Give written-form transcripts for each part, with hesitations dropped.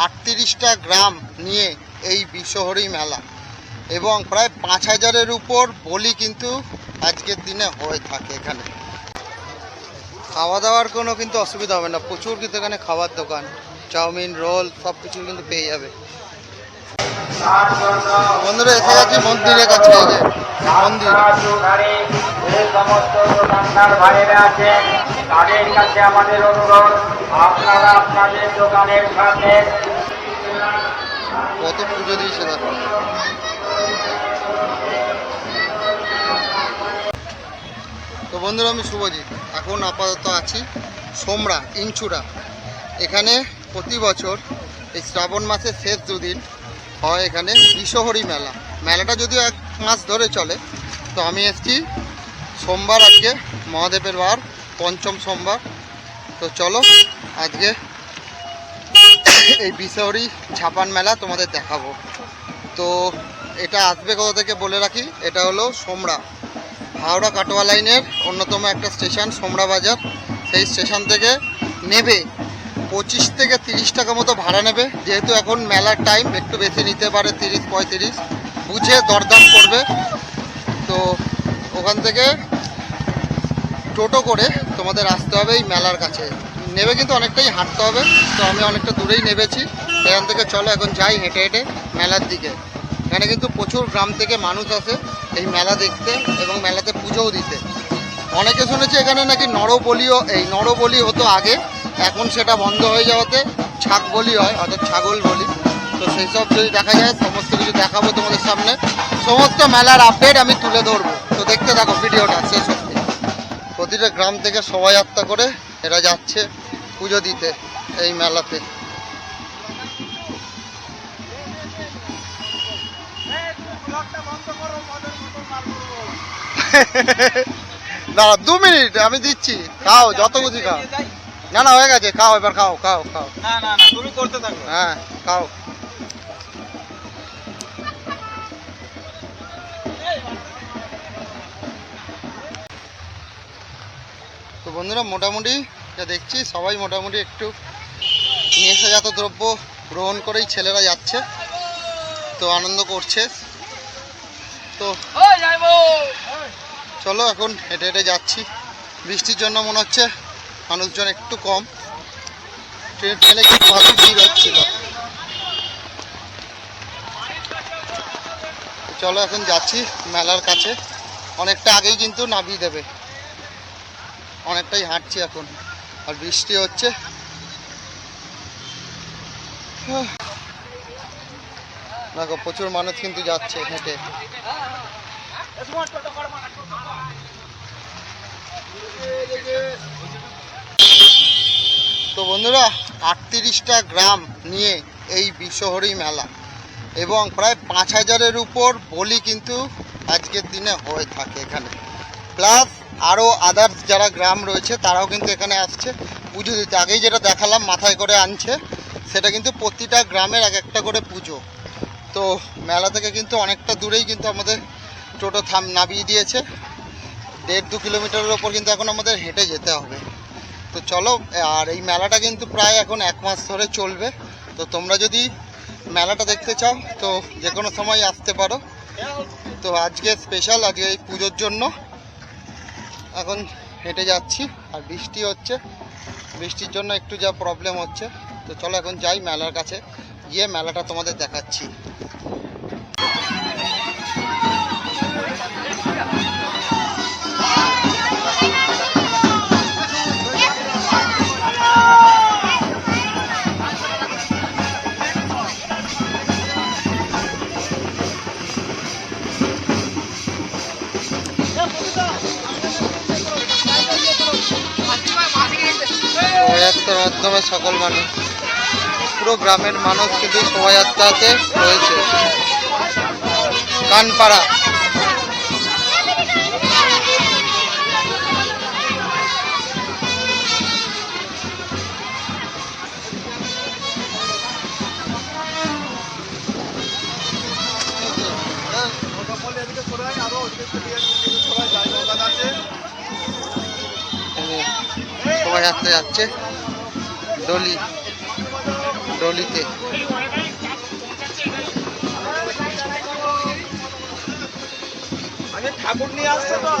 38টা গ্রাম নিয়ে এই বিশ্বহরি মেলা এবং প্রায় 5000-এর উপর বলি কিন্তু আজকের দিনে হয়ে থাকে এখানে। খাওয়া দাওয়ার কোনো কিন্তু অসুবিধা হবে না, প্রচুর কিন্তু এখানে খাবার দোকান, চাউমিন, রোল সব কিছু কিন্তু পেয়ে যাবে। বন্ধুরা এসে গেছি মন্দিরের কাছে, মন্দির। সমস্ত দোকানদার ভাইরা আছেন তাদের কাছে আমাদের অনুরোধ, আপনারা আপনাদের দোকানের সামনে কত পুজো দিয়েছে দেখো। তো বন্ধুরা আমি শুভজিৎ, এখন আপাতত আছি সোমরা ইনচুরা। এখানে প্রতি বছর এই শ্রাবণ মাসের শেষ দুদিন হয় এখানে বিশ্বহরি মেলা। মেলাটা যদিও 1 মাস ধরে চলে, তো আমি এসেছি সোমবার, আজকে মহাদেবের বার, পঞ্চম সোমবার। তো চলো আজকে এই বিশ্বহরি ছাপান মেলা তোমাদের দেখাবো। তো এটা আসবে কোথা থেকে বলে রাখি, এটা হলো সোমরা, হাওড়া কাটোয়া লাইনের অন্যতম একটা স্টেশন সোমরা বাজার। সেই স্টেশন থেকে নেবে 25 থেকে 30 টাকা মতো ভাড়া নেবে, যেহেতু এখন মেলার টাইম একটু বেশি নিতে পারে, 30-35 বুঝে দরদাম করবে। তো ওখান থেকে টোটো করে তোমাদের আসতে হবে এই মেলার কাছে, নেবে কিন্তু অনেকটাই হাঁটতে হবে, তো আমি অনেকটা দূরেই নেবেছি। এখান থেকে চলো এখন যাই হেঁটে হেঁটে মেলার দিকে। এখানে কিন্তু প্রচুর গ্রাম থেকে মানুষ আসে এই মেলা দেখতে এবং মেলাতে পুজোও দিতে। অনেকে শুনেছি এখানে নাকি নরবলি হতো আগে, এখন সেটা বন্ধ হয়ে যাওয়াতে ছাগ বলি হয়, অর্থাৎ ছাগল বলি। তো সেই সব যদি দেখা যায় সমস্ত কিছু দেখাবো তোমাদের সামনে, সমস্ত মেলার আপডেট আমি তুলে ধরবো। তো দেখতে থাকো ভিডিওটা শেষ অবধি। প্রতিটা গ্রাম থেকে শোভাযাত্রা করে এরা যাচ্ছে পুজো দিতে এই মেলাতে। দাঁড়া 2 মিনিট আমি দিচ্ছি, খাও যত খুশি খাও। না না হয়ে গেছে, খাও এবার, খাও খাও খাও। না না না তুমি করতে থাকো। হ্যাঁ খাও। তো বন্ধুরা মোটামুটি যা দেখছি সবাই মোটামুটি একটু নেশাজাত দ্রব্য গ্রহণ করেই ছেলেরা যাচ্ছে, তো আনন্দ করছে। তো চলো এখন হেঁটে হেঁটে যাচ্ছি, বৃষ্টির জন্য মনে হচ্ছে মানুষজন একটু কম, ট্রেন ফেলে কিন্তু ভালো ভিড় হচ্ছিল। চলো এখন যাচ্ছি মেলার কাছে, অনেকটা আগেই কিন্তু নামিয়ে দেবে, অনেকটাই হাঁটছি এখন, আর বৃষ্টি হচ্ছে। দেখো প্রচুর মানুষ কিন্তু যাচ্ছে হেঁটে। তো বন্ধুরা 38টা গ্রাম নিয়ে এই বিশ্বহরি মেলা এবং প্রায় 5000-এর উপর বলি কিন্তু আজকের দিনে হয়ে থাকে এখানে। প্লাস আরও আদার্স যারা গ্রাম রয়েছে তারাও কিন্তু এখানে আসছে পুজো দিতে। আগেই যেটা দেখালাম মাথায় করে আনছে, সেটা কিন্তু প্রতিটা গ্রামের এক একটা করে পুজো। তো মেলা থেকে কিন্তু অনেকটা দূরেই কিন্তু আমাদের টোটো নামিয়ে দিয়েছে, 1.5-2 কিলোমিটারের ওপর কিন্তু এখন আমাদের হেঁটে যেতে হবে। তো চলো, আর এই মেলাটা কিন্তু প্রায় এখন 1 মাস ধরে চলবে। তো তোমরা যদি মেলাটা দেখতে চাও তো যে কোনো সময় আসতে পারো। তো আজকে স্পেশাল, আজকে এই পুজোর জন্য এখন হেঁটে যাচ্ছি, আর বৃষ্টি হচ্ছে, বৃষ্টির জন্য একটু যা প্রবলেম হচ্ছে। তো চলো এখন যাই মেলার কাছে, গিয়ে মেলাটা তোমাদের দেখাচ্ছি। শোভাযাত্রার মাধ্যমে সকল মানুষ, পুরো গ্রামের মানুষ কিন্তু শোভাযাত্রাতে রয়েছে। কানপাড়া শোভাযাত্রা যাচ্ছে, ডলি ললিতে। ঠাকুর নিয়ে আসছে তো।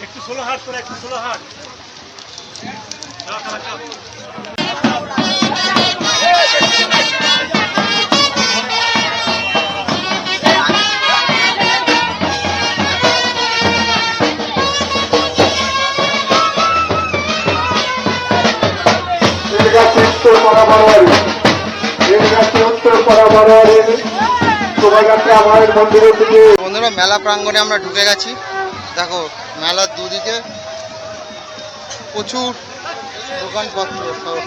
একটু ষোলো হাট করে, একটু ষোলো হাট। বন্ধুরা মেলা প্রাঙ্গণে আমরা ঢুকে গেছি। দেখো মেলার দুদিকে প্রচুর দোকানপত্র, সব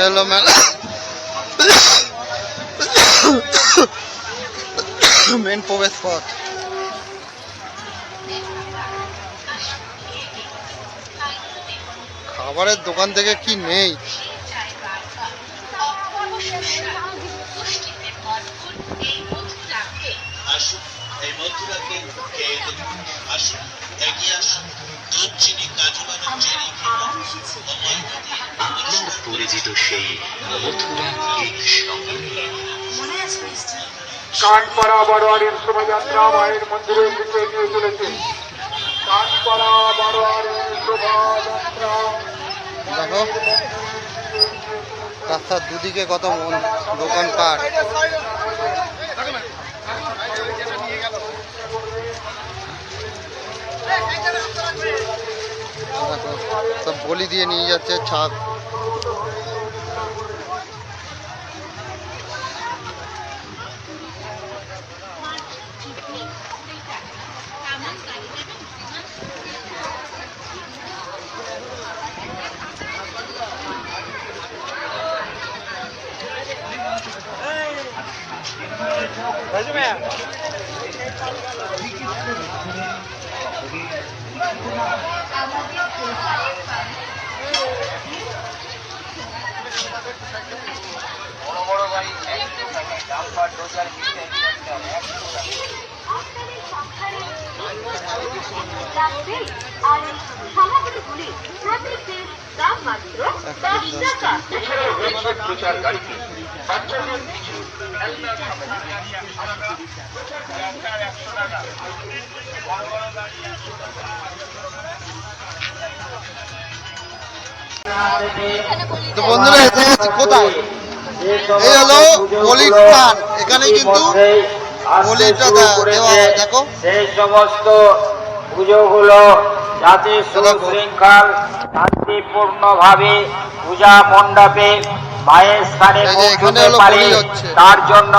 এলো মেলা। মেন প্রবেশ পথ। খাবারের দোকান থেকে কি নেই। পরিচিত সেই মথুরা কেক কানপাড়া বারোয়ারির শোভাযাত্রা মায়ের মন্দিরের দিকে এগিয়ে চলেছে। কানপাড়া বারোয়ারির শোভাযাত্রা দেখো রাস্তার দুদিকে কত দোকানপাট। দেখো সব বলি দিয়ে নিয়ে যাচ্ছে ছাগ। তো বন্ধুরা এসে গেছি কোথায়? এই হলো বলির স্থান। এখানে কিন্তু বলিটা দেওয়া হয়। দেখো সেই সমস্ত পুজোগুলো যাতে সুশৃঙ্খল শান্তিপূর্ণ ভাবে পূজা মণ্ডপে মায়ের স্থানে পৌঁছতে পারে, তার জন্য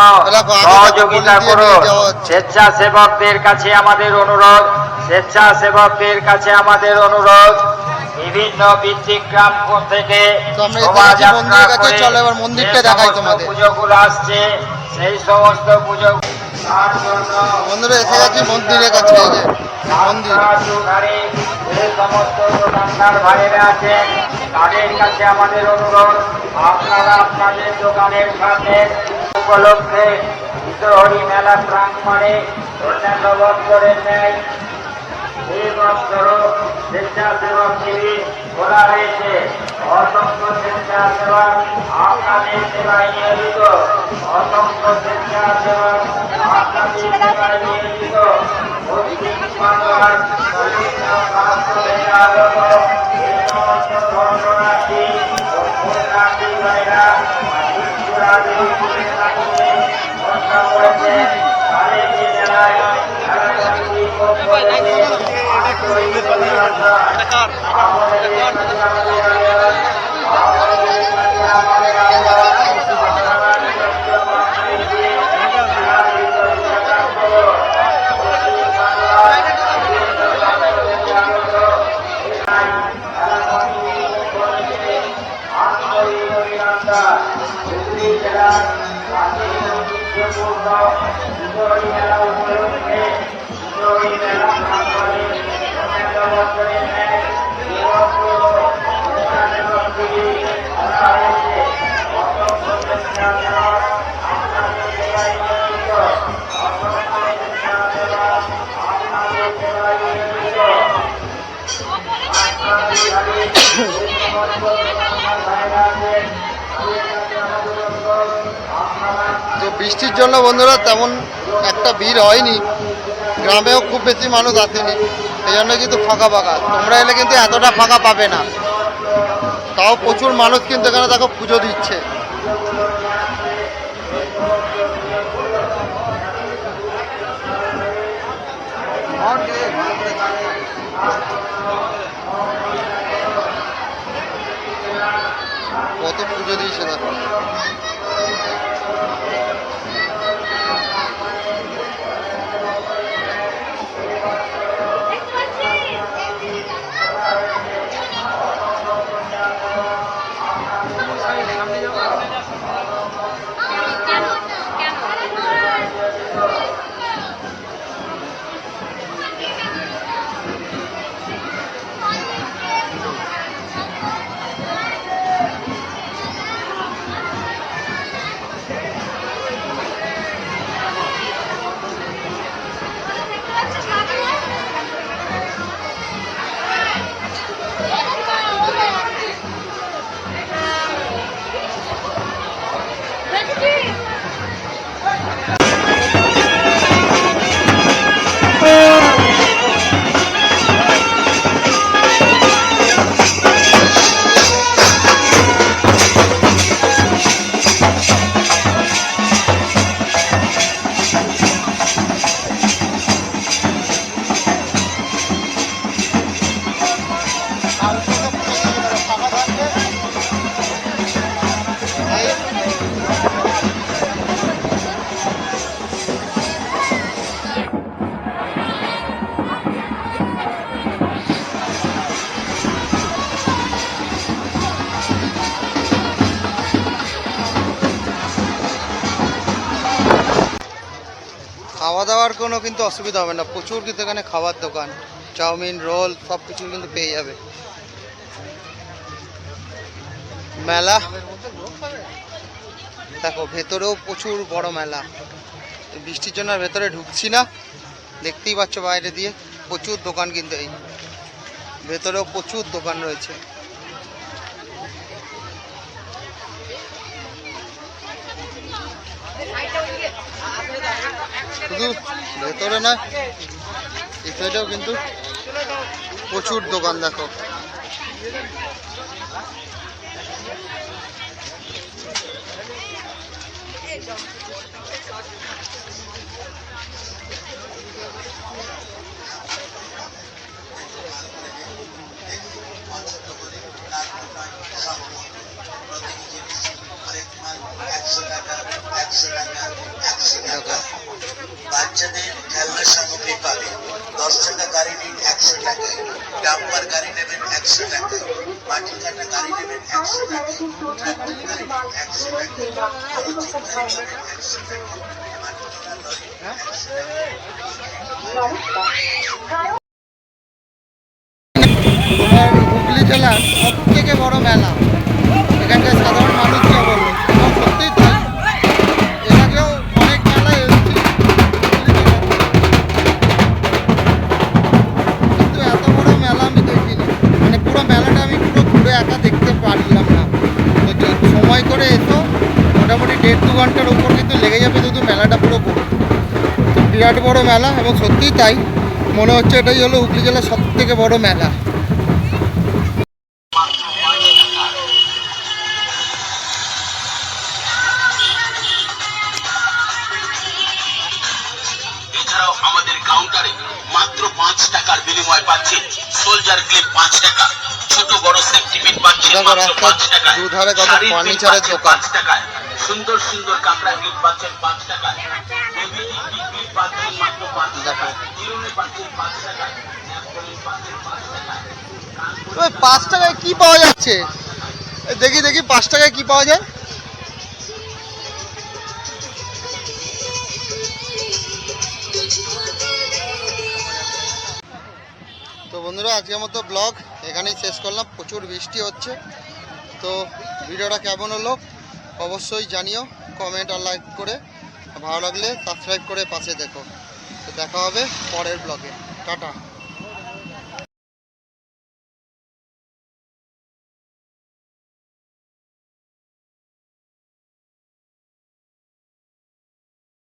সহযোগিতা করুন। স্বেচ্ছাসেবকদের কাছে আমাদের অনুরোধ, স্বেচ্ছাসেবকদের কাছে আমাদের অনুরোধ, বিভিন্ন ব্যতিক্রম থেকে শোভাযাত্রা করে পুজোগুলো আসছে, সেই সমস্ত পুজো বন্ধুরা এসে গেছি মন্দিরের কাছে। এই যে মন্দির, যে সমস্ত দোকানদার ভাইয়েরা আছেন তাদের কাছে আমাদের অনুরোধ, আপনারা আপনাদের দোকানের সামনে উপলক্ষে বিশ্বহরি মেলা প্রাঙ্গণে অন্যান্য বছরের ন্যায় এই বছরও স্বেচ্ছাসেবক শিবির খোলা হয়েছে। অসংখ্য স্বেচ্ছাসেবক আপনাদের সেবায় নিয়োজিত, অসংখ্য স্বেচ্ছাসেবক আপনাদের সেবায় নিয়োজিত। পশ্চিমবাংলার বিভিন্ন প্রান্তরে আগত এই সমস্ত ধর্মরাশি ও পুণ্যার্থী ভাইরা শিশুরা দেবী মন্ত্র করে তো বৃষ্টির জন্য বন্ধুরা তেমন একটা ভিড় হয়নি, গ্রামেও খুব বেশি মানুষ আসেনি, এই জন্য কিন্তু ফাঁকা ফাঁকা। তোমরা এলে কিন্তু এতটা ফাঁকা পাবে না, তাও প্রচুর মানুষ কিন্তু এখানে দেখো পুজো দিচ্ছে। কত পুজো দিয়েছে দেখো। খাওয়া দাওয়ার কোনো কিন্তু অসুবিধা হবে না, প্রচুর কিন্তু এখানে খাবার দোকান, চাউমিন, রোল সব কিছু কিন্তু পেয়ে যাবে। মেলা দেখো, ভেতরেও প্রচুর বড় মেলা। বৃষ্টির জন্য ভেতরে ঢুকছি না, দেখতেই পাচ্ছ বাইরে দিয়ে প্রচুর দোকান, কিন্তু এই ভেতরেও প্রচুর দোকান রয়েছে। শুধু ভেতরে নয়, এই সাইডেও কিন্তু প্রচুর দোকান দেখো। বাচ্চাদের খেলনার সামগ্রী পাবে 10 টাকা গাড়ি নিন 100 টাকায়, ডাম্পার গাড়ি নেবেন 100 টাকায়, মাটি কাটা গাড়ি নেবেন 100 টাকায়, ট্রাক্টর গাড়ি নেবেন 100 টাকায়, খরচের গাড়ি নেবেন 100 টাকায়, মাটি তোলা লরি 100 টাকায়। তোমার হুগলি জেলার সব থেকে বড় মেলা, এখানকার সাধারণ মানুষ কে বলবো, এবং সত্যিই তাই। এর আগেও অনেক মেলায় এসেছি কিন্তু এত বড় মেলা আমি দেখিনি, মানে পুরো মেলাটা আমি পুরো ঘুরে একা দেখতে পারলাম না। তো সময় করে এসো, মোটামুটি 1.5-2 ঘন্টার উপর কিন্তু লেগে যাবে শুধু মেলাটা পুরো ঘুরে। তো বিরাট বড় মেলা, এবং সত্যিই তাই, মনে হচ্ছে এটাই হলো হুগলি জেলার সব থেকে বড় মেলা। এছাড়াও আমাদের কাউন্টারে মাত্র 5 টাকার বিনিময়ে পাচ্ছেন সোলজার ক্লিপ 5 টাকা, ছোট বড় দেখো রাস্তার দুধারে কত ফার্নিচারের দোকান। সুন্দর সুন্দর কাঁকড়া কিট পাচ্ছেন 5 টাকায়, বেবি কিট পাচ্ছেন মাত্র 5 টাকায়, চিরুনি পাচ্ছেন 5 টাকায়, ন্যাপথলিন পাচ্ছেন 5 টাকায়। ওই 5 টাকায় কি পাওয়া যাচ্ছে? দেখি দেখি 5 টাকায় কি পাওয়া যায়। তো বন্ধুরা আজকের মতো ব্লগ এখানেই শেষ করলাম। প্রচুর বৃষ্টি হচ্ছে। তো ভিডিওটা কেমন হলো অবশ্যই জানিও কমেন্ট আর লাইক করে, ভালো লাগলে সাবস্ক্রাইব করে পাশে দেখো। তো দেখা হবে পরের ব্লগে। টাটা।